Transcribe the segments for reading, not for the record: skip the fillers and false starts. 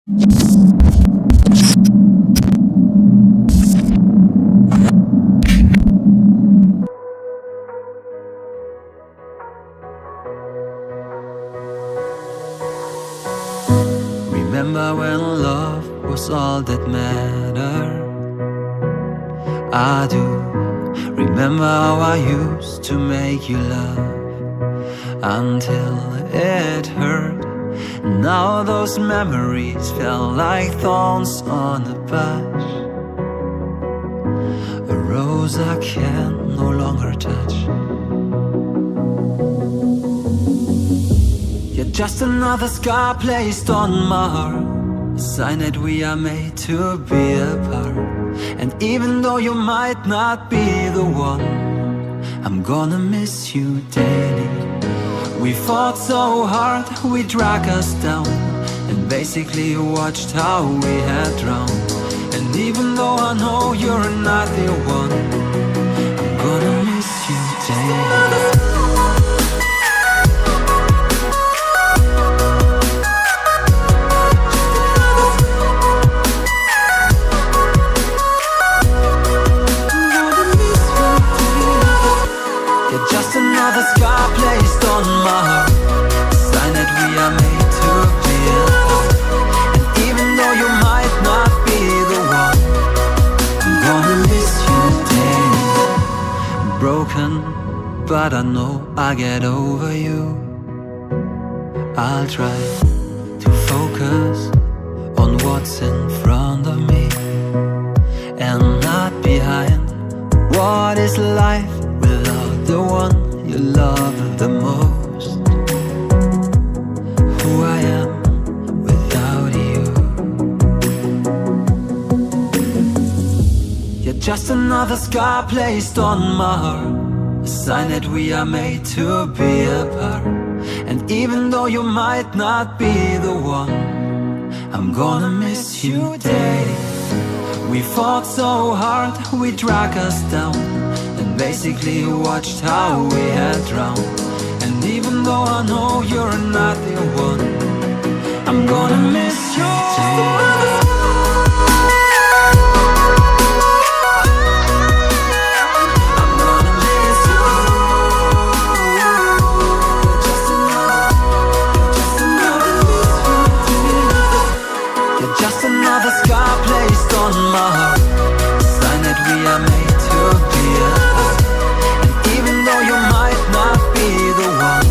Remember when love was all that mattered? I do. Remember how I used to make you laugh until it hurt. Now those memories felt like thorns on a bush, a rose I can no longer touch. You're just another scar placed on my heart, a sign that we are made to be apart. And even though you might not be the one, I'm gonna miss you daily. We fought so hard, we dragged us down, and basically watched how we had drowned. And even though I know you're not the one, I'm gonna miss you daily. Just another scar placed on my heart, a sign that we are made to be apart. And even though you might not be the one, I'm gonna miss you daily. I'm broken, but I know I'll get over you. I'll try to focus on what's in front of me and not behind. What is life without the one you love the most? Who I am without you. You're just another scar placed on my heart, a sign that we are made to be apart. And even though you might not be the one, I'm gonna miss you daily. We fought so hard, we dragged us down, and basically watched how we had drowned. And even though I know you're not the one, I'm gonna miss you daily. Just another scar placed on my heart, a sign that we are made to be apart. And even though you might not be the one,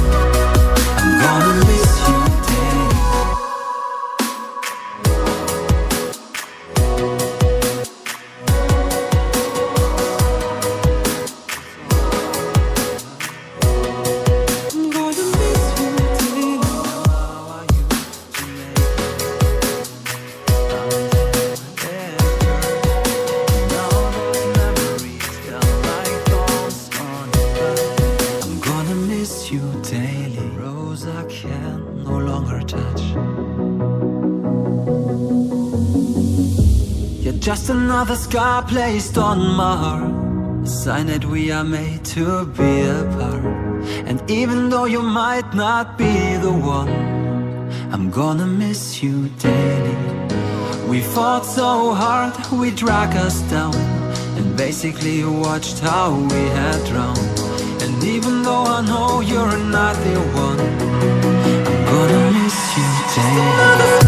I'm gonna miss you daily. I'm gonna miss you daily. How I used to make you daily. Rose I can no longer touch. You're just another scar placed on my heart, a sign that we are made to be apart. And even though you might not be the one, I'm gonna miss you daily. We fought so hard, we dragged us down, and basically watched how we had drowned. And even though I know you're not the one, I'm gonna miss you daily.